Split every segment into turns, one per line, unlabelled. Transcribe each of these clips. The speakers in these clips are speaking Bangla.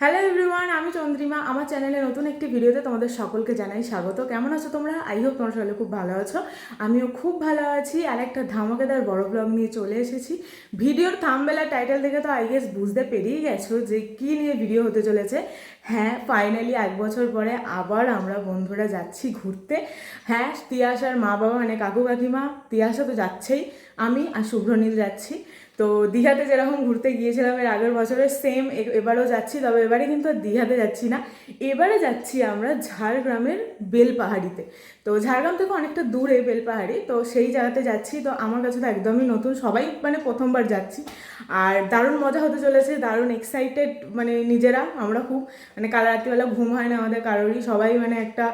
হ্যালো এভরিওয়ান, আমি চন্দ্রিমা। আমার চ্যানেলে নতুন একটি ভিডিওতে তোমাদের সকলকে জানাই স্বাগত। কেমন আছো তোমরা? আই হোপ তোমরা সকলে খুব ভালো আছো। আমিও খুব ভালো আছি। আর একটা ধামাকেদার বড় ব্লগ নিয়ে চলে এসেছি। ভিডিওর থাম্বনেল আর টাইটেল দেখে তো আই গেস বুঝতে পেরিয়ে গেছো যে কী নিয়ে ভিডিও হতে চলেছে। হ্যাঁ, ফাইনালি 1 বছর পরে আবার আমরা বন্ধুরা যাচ্ছি ঘুরতে। হ্যাঁ, তিয়াশার মা বাবা মানে কাকু কাকিমা, তিয়াশা তো যাচ্ছেই, আমি আর শুভ্রনীল যাচ্ছি। তো দীঘাতে যেরকম ঘুরতে গিয়েছিলাম এর আগের বছরে সেম এবারও যাচ্ছি। তবে এবারে কিন্তু আর দীঘাতে যাচ্ছি না, এবারে যাচ্ছি আমরা ঝাড়গ্রামের বেলপাহাড়িতে। তো ঝাড়গ্রাম থেকে অনেকটা দূরে বেলপাহাড়ি, তো সেই জায়গাতে যাচ্ছি। তো আমার কাছে তো একদমই নতুন, সবাই মানে প্রথমবার যাচ্ছি। আর দারুণ মজা হতে চলেছে, দারুণ এক্সাইটেড মানে নিজেরা আমরা খুব, মানে কাল রাত্রিবেলা ঘুম হয় না আমাদের কারোরই, সবাই মানে একটা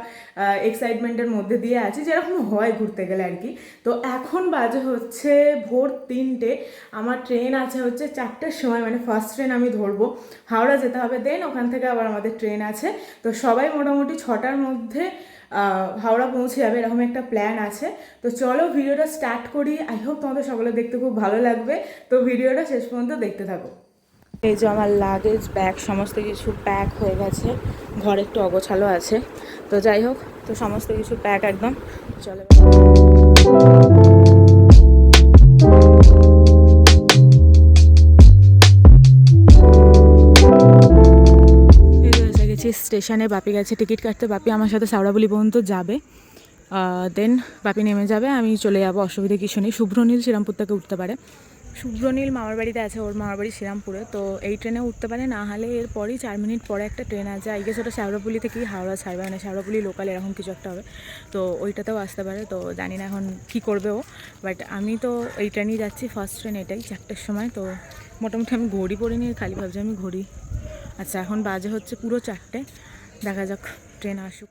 এক্সাইটমেন্টের মধ্যে দিয়ে আছি, যেরকম হয় ঘুরতে গেলে আর কি। তো এখন বাজে হচ্ছে ভোর 3টে। আমার ট্রেন আছে হচ্ছে 4টের সময়, মানে ফার্স্ট ট্রেন আমি ধরবো, হাওড়া যেতে হবে, দেন ওখান থেকে আবার আমাদের ট্রেন আছে। তো সবাই মোটামুটি 6টার মধ্যে হাওড়া পৌঁছে যাবে, এরকম একটা প্ল্যান আছে। তো চলো ভিডিওটা স্টার্ট করি। আই হোপ তোমাদের সকলে দেখতে খুব ভালো লাগবে। তো ভিডিওটা শেষ পর্যন্ত দেখতে থাকো। এই যে আমার লাগেজ ব্যাগ সমস্ত কিছু প্যাক হয়ে গেছে, ঘরে একটু অগোছালো আছে। তো যাই হোক, তো সমস্ত কিছু প্যাক একদম। চলো স্টেশনে। বাপি গেছে টিকিট কাটতে, বাপি আমার সাথে সাউড়াবুলি পর্যন্ত যাবে, দেন বাপি নেমে যাবে, আমি চলে যাবো, অসুবিধা কিছু নেই। শুভ্রনীল শ্রীরামপুর থেকে উঠতে পারে, শুভ্রনীল মামার বাড়িতে আছে, ওর মামার বাড়ি শ্রীরামপুরে, তো এই ট্রেনে উঠতে পারে। না হলে এরপরই 4 মিনিট পরে একটা ট্রেন আছে, আই গেস ওটা শ্যাওড়াপুলি থেকেই হাওড়া ছাড়বে, মানে শ্যাওড়াপুলি লোকাল এরকম কিছু একটা হবে, তো ওইটাতেও আসতে পারে। তো জানি না এখন কী করবে ও, বাট আমি তো এই ট্রেনেই যাচ্ছি, ফার্স্ট ট্রেন এটাই 4টের সময়। তো মোটামুটি আমি ঘড়ি পরিনি, খালি ভাবছি আমি ঘড়ি। আচ্ছা, এখন বাজে হচ্ছে পুরো 4টে, দেখা যাক ট্রেন আসুক।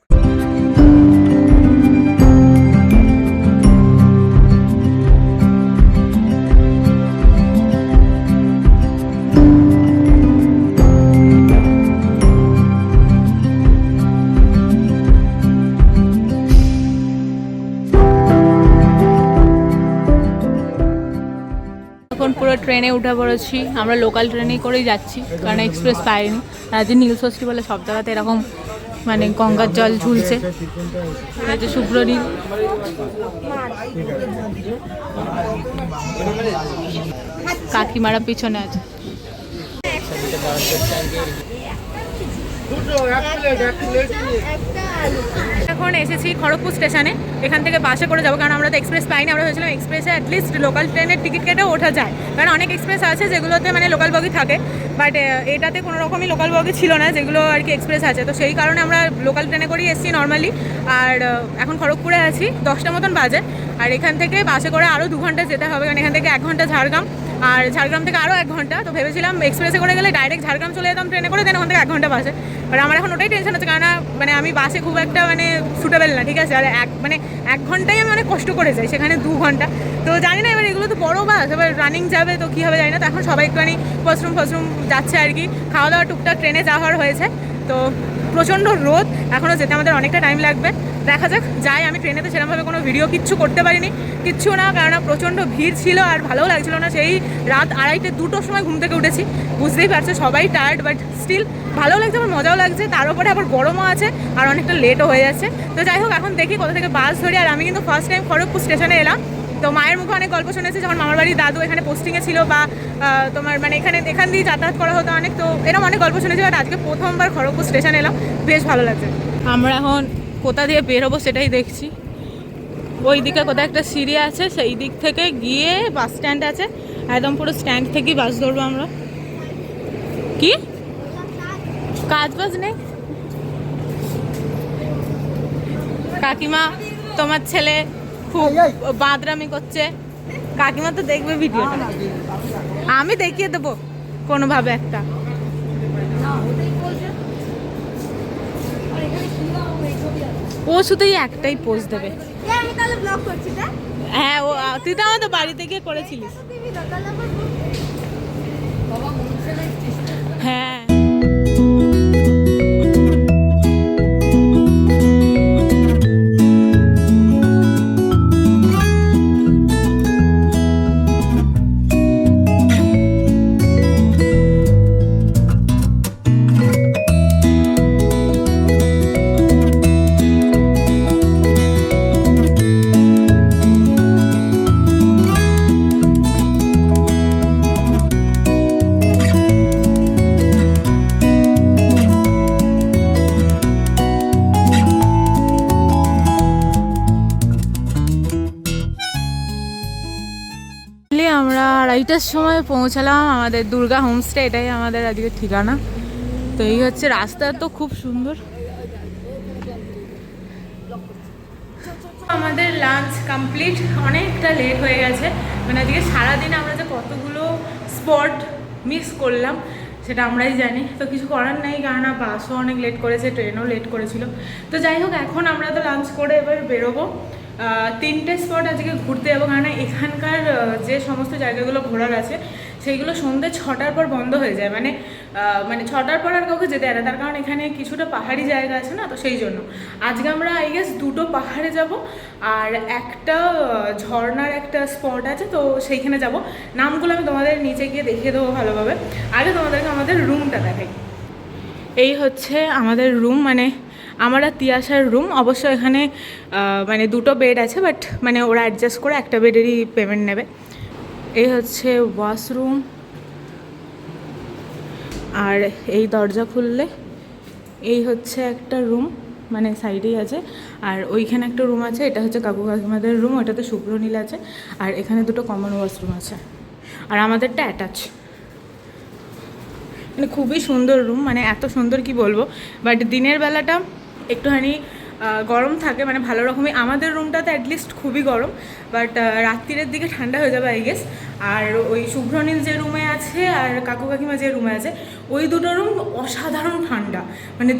এখন পুরো ট্রেনে উঠে পড়েছি, আমরা লোকাল ট্রেনেই করেই যাচ্ছি, কারণ এক্সপ্রেস পাইনি। আজ নীলষষ্ঠী বলে সব জায়গাতে এরকম মানে গঙ্গার জল ঝুলছে। যে শুভ্রনীল, কাকিমারা পিছনে আছে। এখন এসেছি খড়গপুর স্টেশনে, এখান থেকে বাসে করে যাবো, কারণ আমরা তো এক্সপ্রেস পাইনি। আমরা ভেবেছিলাম এক্সপ্রেসে অ্যাটলিস্ট লোকাল ট্রেনের টিকিট কেটে ওঠা যায়, কারণ অনেক এক্সপ্রেস আছে যেগুলোতে মানে লোকাল বগি থাকে, বাট এটাতে কোনো রকমই লোকাল বগি ছিল না, যেগুলো আর কি এক্সপ্রেস আছে। তো সেই কারণে আমরা লোকাল ট্রেনে করেই এসেছি নর্মালি। আর এখন খড়গপুরে আছি, 10টা মতন বাজে। আর এখান থেকে বাসে করে আরও 2 ঘন্টা যেতে হবে, কারণ এখান থেকে 1 ঘন্টা ঝাড়গ্রাম, আর ঝাড়গ্রাম থেকে আরও 1 ঘন্টা। তো ভেবেছিলাম এক্সপ্রেসে করে গেলে ডাইরেক্ট ঝাড়গ্রাম চলে যেতাম ট্রেনে করে, দেন ওখান থেকে 1 ঘন্টা বাসে। আর আমার এখন ওটাই টেনশন হচ্ছে, কারণ মানে আমি বাসে খুব একটা মানে সুটেবেল না, ঠিক আছে। আর 1 ঘন্টায় আমি অনেক কষ্ট করে যাই, সেখানে 2 ঘন্টা। তো জানি না, এবার এগুলো তো বড়ো বাস, এবার রানিং যাবে তো কী হবে জানি না। তো এখন সবাই একটুখানি ফসরুম যাচ্ছে আর কি, খাওয়া দাওয়া টুকটাক ট্রেনে যাওয়ার হয়েছে। তো প্রচণ্ড রোদ, এখনও যেতে আমাদের অনেকটা টাইম লাগবে, দেখা যাক যাই। আমি ট্রেনেতে সেরকমভাবে কোনো ভিডিও কিচ্ছু করতে পারিনি, কিচ্ছু না, কারণ প্রচণ্ড ভিড় ছিল আর ভালোও লাগছিলো না। সেই রাত 2:30 2টোর সময় ঘুম থেকে উঠেছি, বুঝতেই পারছে সবাই টায়ার্ড, বাট স্টিল ভালো লাগছে, আমার মজাও লাগছে। তার উপরে আবার গরমও আছে আর অনেকটা লেটও হয়ে যাচ্ছে। তো যাই হোক, এখন দেখি কোথা থেকে বাস ধরি। আর আমি কিন্তু ফার্স্ট টাইম খড়গপুর স্টেশনে এলাম। তো মায়ের মুখে অনেক গল্প শুনেছি, যখন মামার বাড়ির দাদু এখানে পোস্টিংয়ে ছিল, বা তোমার মানে এখান দিয়ে যাতায়াত করা হতো অনেক, তো এরকম অনেক গল্প শুনেছি। বাট আজকে প্রথমবার খড়গপুর স্টেশনে এলাম, বেশ ভালো লাগছে। আমরা এখন কোথা দিয়ে বেরোবো সেটাই দেখছি। ওই দিকে কোথাও একটা সিঁড়ি আছে, সেই দিক থেকে গিয়ে বাস স্ট্যান্ড আছে, একদম পুরো স্ট্যান্ড থেকেই বাস ধরবো আমরা। কি কাজ বাজ নেই? কাকিমা, তোমার ছেলে খুব বাঁদরামি করছে, কাকিমা তো দেখবে ভিডিওটা, আমি দেখিয়ে দেবো কোনোভাবে একটা। ও শুধুই একটাই পোজ দেবে। হ্যাঁ, ও তুই তো আমাদের বাড়িতে গিয়ে করেছিলিস। হ্যাঁ, আড়াইটার সময় পৌঁছালাম আমাদের দুর্গা হোমস্টে, এটাই আমাদের আজকের ঠিকানা। তো এই হচ্ছে রাস্তা, তো খুব সুন্দর। আমাদের লাঞ্চ কমপ্লিট, অনেকটা লেট হয়ে গেছে, মানে আজকে সারাদিন আমরা যে কতগুলো স্পট মিস করলাম সেটা আমরাই জানি। তো কিছু করার নেই, কেননা বাসও অনেক লেট করেছে, ট্রেনও লেট করেছিল। তো যাই হোক, এখন আমরা তো লাঞ্চ করে এবার বেরোবো। 3টে স্পট আজকে ঘুরতে যাবো, কারণ এখানকার যে সমস্ত জায়গাগুলো ঘোরার আছে সেইগুলো সন্ধ্যে 6টার পর বন্ধ হয়ে যায়, মানে 6টার পর আর কাউকে যেতে দেয় না, তার কারণ এখানে কিছুটা পাহাড়ি জায়গা আছে না, তো সেই জন্য আজকে আমরা আই গেস 2টো পাহাড়ে যাব আর একটা ঝর্ণার একটা স্পট আছে, তো সেইখানে যাব। নামগুলো আমি তোমাদের নিচে গিয়ে দেখিয়ে দেবো ভালোভাবে। আগে তোমাদেরকে আমাদের রুমটা দেখাই। এই হচ্ছে আমাদের রুম, মানে আমার আর তিয়াশার রুম। অবশ্য এখানে 2টো বেড আছে, বাট ওরা অ্যাডজাস্ট করে একটা বেডেরই পেমেন্ট নেবে। এই হচ্ছে ওয়াশরুম, আর এই দরজা খুললে এই হচ্ছে একটা রুম, সাইডেই আছে। আর ওইখানে একটা রুম আছে, এটা হচ্ছে কাকু কাকিমাদের রুম, ওইটাতে শুভ্রনীল আছে। আর এখানে 2টো কমন ওয়াশরুম আছে, আর আমাদেরটা অ্যাটাচ। খুবই সুন্দর রুম, এত সুন্দর কি বলবো। বাট দিনের বেলাটা একটুখানি গরম থাকে, ভালো রকমই। আমাদের রুমটাতে অ্যাটলিস্ট খুবই গরম, বাট রাত্রিরের দিকে ঠান্ডা হয়ে যাবে আই গেস। আর ওই শুভ্রনীল যে রুমে আছে আর কাকু কাকিমা যে রুমে আছে, ওই 2টো রুম অসাধারণ ঠান্ডা,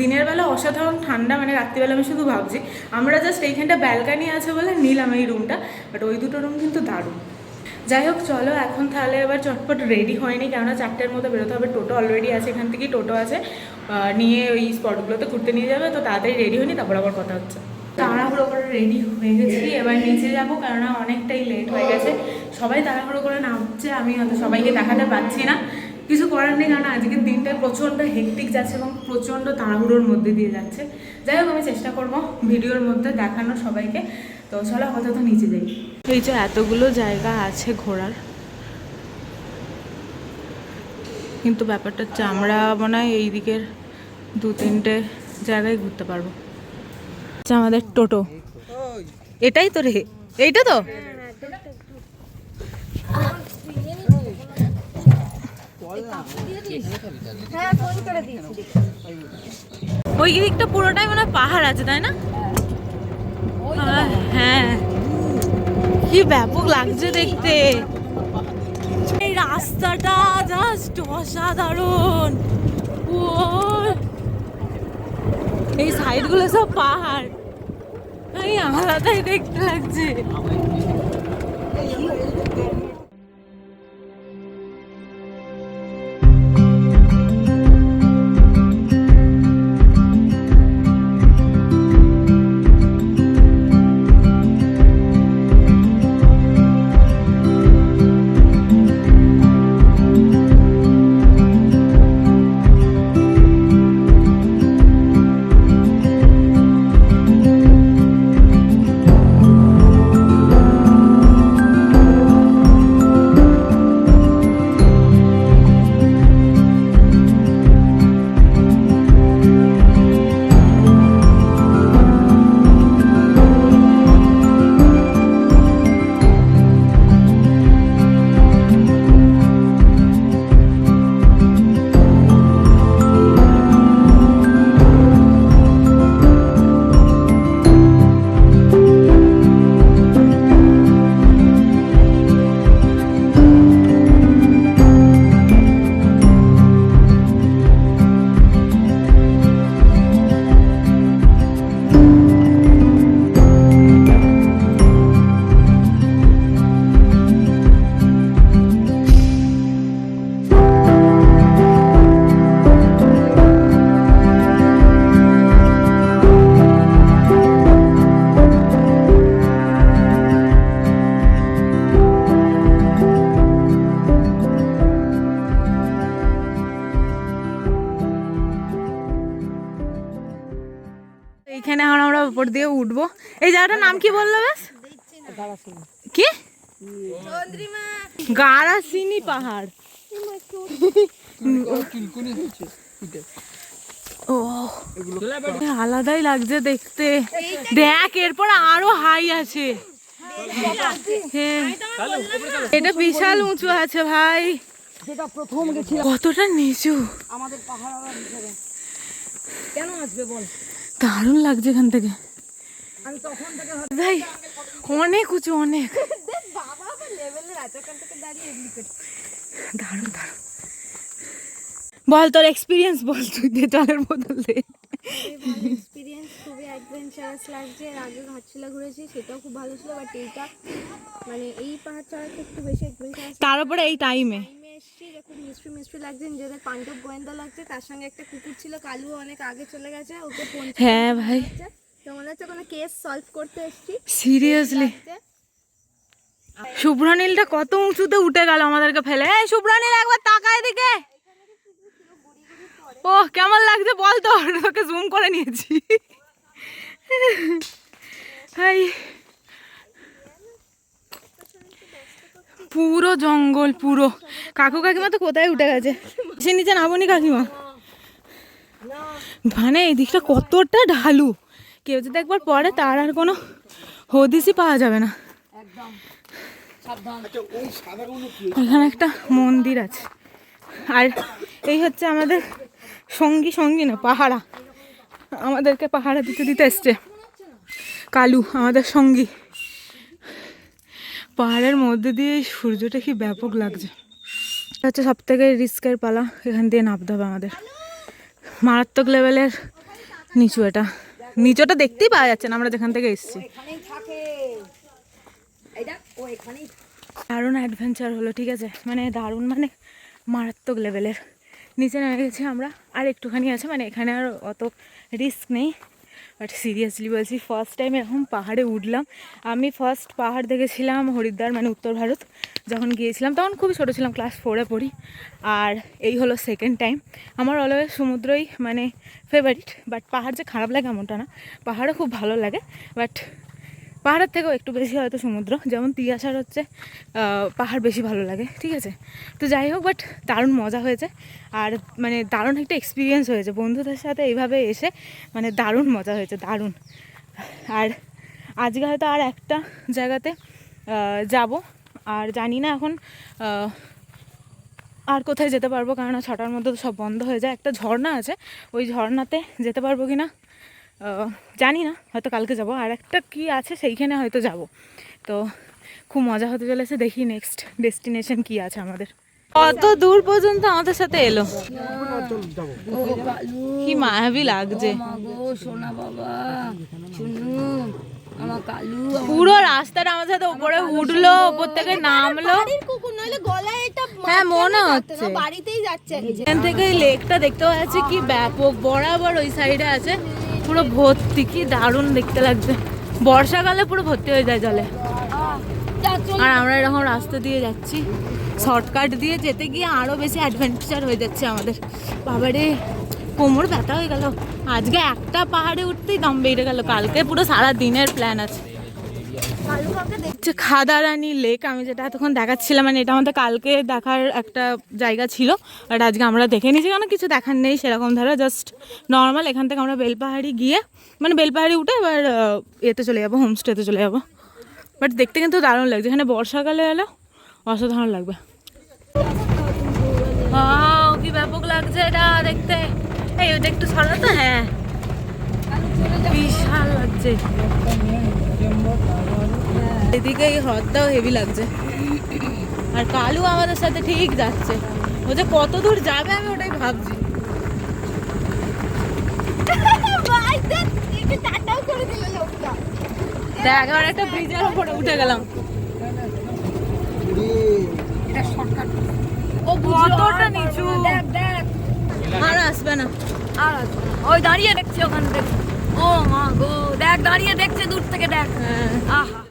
দিনের বেলা অসাধারণ ঠান্ডা, রাত্রিবেলা আমি শুধু ভাবছি আমরা জাস্ট এইখানটা ব্যালকানি আছে বলে নিলাম এই রুমটা, বাট ওই 2টো রুম কিন্তু দারুণ। যাই হোক, চলো এখন তাহলে এবার চটপট রেডি হয়নি, কেননা 4টের মধ্যে বেরোতে হবে। টোটো অলরেডি আছে, এখান থেকেই টোটো আছে, নিয়ে ওই স্পটগুলোতে ঘুরতে নিয়ে যাবে। তো তাড়াতাড়ি রেডি হয়নি, তারপর আবার কথা হচ্ছে। তাড়াহুড়ো করে রেডি হয়ে গেছি, এবার নিচে যাবো, কেননা অনেকটাই লেট হয়ে গেছে। সবাই তাড়াহুড়ো করে নামছে, আমি হয়তো সবাইকে দেখাতে পারছি না, কিছু করার নেই, কারণ আজকের দিনটা প্রচণ্ড হেক্টিক যাচ্ছে এবং প্রচণ্ড তাড়াহুড়োর মধ্যে দিয়ে যাচ্ছে। যাই হোক, আমি চেষ্টা করবো ভিডিওর মধ্যে দেখানো সবাইকে। তো চলো আপাতত নিচে যাই। এই যে এতগুলো জায়গা আছে ঘোরার, কিন্তু ব্যাপারটা হচ্ছে আমরা মনে হয় এই দিকের 2-3টে জায়গায় ঘুরতে পারবো। আমাদের টোটো এটাই তো রে, এইটা তো ওই দিকটা পুরোটাই মনে হয় পাহাড় আছে, তাই না? হ্যাঁ, কি ব্যাপক লাগছে দেখতে। এই রাস্তাটা জাস্ট অসাধারণ। ও, এই সাইডগুলো সব পাহাড়, আলাদাই দেখতে লাগছে। এইখানে এখন আমরা উপর দিয়ে উঠবো। এই জায়গাটার নাম কি বললো বেশ? কি? গারাসিনি পাহাড়। ও, আলাদাই লাগছে দেখতে। দেখ, এরপর আরো হাই আছে। হ্যাঁ এটা বিশাল উঁচু আছে ভাই,
যেটা প্রথম গেছিলাম
কতটা নিচু,
আমাদের পাহাড় হিসেবে কেন আসবে বল,
দারুণ লাগছে এখান থেকে
আমি তখন থেকে
ভাই, অনেক উঁচু অনেক,
বাবা লেভেলের আছে ওখান থেকে দাঁড়িয়ে এগুলি করছি।
দারুণ দারুণ। বল তোর এক্সপিরিয়েন্স বল, তুই দে জলের বোতল দে।
ভালো এক্সপিরিয়েন্স, খুবই অ্যাডভেঞ্চারাস লাগছে। এর আগে ঘাটশিলা ঘুরেছি, সেটাও খুব ভালো ছিল, বাট এইটা মানে এই পাহাড় চড়াতে একটু বেশি অ্যাডভেঞ্চারাস
তার উপরে এই টাইমে
এসেছি, যে খুব মিষ্টি মিষ্টি লাগছে, নিজেদের পাণ্ডব গোয়েন্দা লাগছে। তার সঙ্গে একটা কুকুর ছিল, কালু অনেক আগে চলে গেছে, ওকে ফোন
হ্যাঁ ভাই
তো মনে হচ্ছে কোনো কেস সলভ করতে এসেছি।
সিরিয়াসলি, শুভ্রনীলটা কত উঁচুতে উঠে গেল আমাদেরকে ফেলে। এই শুভ্রনীল একবার তাকায় দিকে, ও কেমন লাগছে বল তো, তোকে জুম করে নিয়েছি ভাই, পুরো জঙ্গল পুরো। কাকু কাকিমা তো কোথায় উঠে গেছে, সে নিচে নামনি কাকিমা, মানে এই দিকটা কতটা ঢালু, কেউ যদি একবার পড়ে তার আর কোনো হদিসই পাওয়া যাবে না। এখানে একটা মন্দির আছে, আর এই হচ্ছে আমাদের সঙ্গী না পাহারা, আমাদেরকে পাহারা দিতে দিতে এসছে কালু আমাদের সঙ্গী। পাহাড়ের মধ্যে দিয়ে সূর্যটা কি ব্যাপক লাগছে। এটা হচ্ছে সব থেকে রিস্কের পালা, এখান দিয়ে নামতে হবে আমাদের, মারাত্মক লেভেলের নিচু, এটা নিচুটা দেখতেই পাওয়া যাচ্ছে না আমরা যেখান থেকে এসেছি। দারুণ অ্যাডভেঞ্চার হলো, ঠিক আছে, মানে দারুণ মানে মারাত্মক লেভেলের। নিচে নেমে গেছি আমরা, আর একটুখানি আছে, মানে এখানে আর অত রিস্ক নেই, বাট সিরিয়াসলি বলছি ফার্স্ট টাইম এরকম পাহাড়ে উঠলাম। আমি ফার্স্ট পাহাড় দেখেছিলাম হরিদ্বার, মানে উত্তর ভারত, যখন গিয়েছিলাম তখন খুবই ছোটো ছিলাম, ক্লাস 4-এ পড়ি, আর এই হলো সেকেন্ড টাইম। আমার অলওয়েজ সমুদ্রই মানে ফেভারিট, বাট পাহাড় যে খারাপ লাগে এমনটা না, পাহাড়ও খুব ভালো লাগে, বাট পাহাড়ের থেকেও একটু বেশি হয়তো সমুদ্র, যেমন তিয়াশার হচ্ছে পাহাড় বেশি ভালো লাগে, ঠিক আছে। তো যাই হোক, বাট দারুণ মজা হয়েছে, আর মানে দারুণ একটা এক্সপিরিয়েন্স হয়েছে বন্ধুদের সাথে এইভাবে এসে, মানে দারুণ মজা হয়েছে, দারুণ। আর আজকে হয়তো আর একটা জায়গাতে যাব, আর জানি না এখন আর কোথায় যেতে পারবো, কারণ 6টার মধ্যে তো সব বন্ধ হয়ে যায়। একটা ঝর্ণা আছে, ওই ঝর্ণাতে যেতে পারবো কি না জানি না, হয়তো কালকে যাব। আর একটা কি আছে সেইখানে হয়তো যাব, তো খুব মজা হতে চলেছে, দেখি নেক্সট ডেস্টিনেশন কি আছে আমাদের। কত দূর পর্যন্ত আমাদের সাথে এলো, কি মায়াবী লাগছে,
সোনা বাবা শুনু আমার কালু,
পুরো রাস্তাটা আমার সাথে উপরে উঠলো, উপর থেকে নামলো,
কুকুর নইলে গলায় এটা
হ্যাঁ মনে হচ্ছে
বাড়িতেই যাচ্ছে।
এখান থেকে এই লেকটা দেখতে পাওয়া যাচ্ছে, কি ব্যাপক, বরাবর ওই সাইডে আছে, পুরো ভর্তি, কি দারুণ দেখতে লাগছে, বর্ষাকালে পুরো ভর্তি হয়ে যায় জলে। আর আমরা এরকম রাস্তা দিয়ে যাচ্ছি, শর্টকাট দিয়ে যেতে গিয়ে আরও বেশি অ্যাডভেঞ্চার হয়ে যাচ্ছে আমাদের। বাবারে কোমর ব্যথা হয়ে গেল, আজকে একটা পাহাড়ে উঠতেই দম বেড়ে গেল, কালকে পুরো সারা দিনের প্ল্যান আছে। খাদারানি লেক আমি যেটা এতক্ষণ দেখাচ্ছিলাম, মানে এটা আমাদের কালকে দেখার একটা জায়গা ছিল, আর আজকে আমরা দেখে নিয়েছি, কারণ কিছু দেখার নেই সেরকম ধারা, জাস্ট নর্মাল। এখান থেকে আমরা বেলপাহাড়ি গিয়ে, মানে বেলপাহাড়ি উঠে এবার এতে চলে যাবো, হোমস্টেতে চলে যাবো। বাট দেখতে কিন্তু দারুণ লাগছে, এখানে বর্ষাকালে এলো অসাধারণ লাগবে। কি ব্যাপক লাগছে এটা দেখতে, এই ওটা একটু সরা তো, হ্যাঁ বিশাল লাগছে, এদিকে এই হ্রদটাও হেভি লাগছে। আর কালু আমাদের সাথে ঠিক যাচ্ছে, ও যে কত দূর যাবে আমি ওটাই ভাবছি। দেখ এবার একটা ব্রিজের উপরে উঠে গেলাম, ও কতটা নিচু, আর আসবে না,
আর ওই দাঁড়িয়ে দেখছে ওখান থেকে, ও মা গো, দেখ দাঁড়িয়ে দেখছে দূর থেকে, দেখ, আহা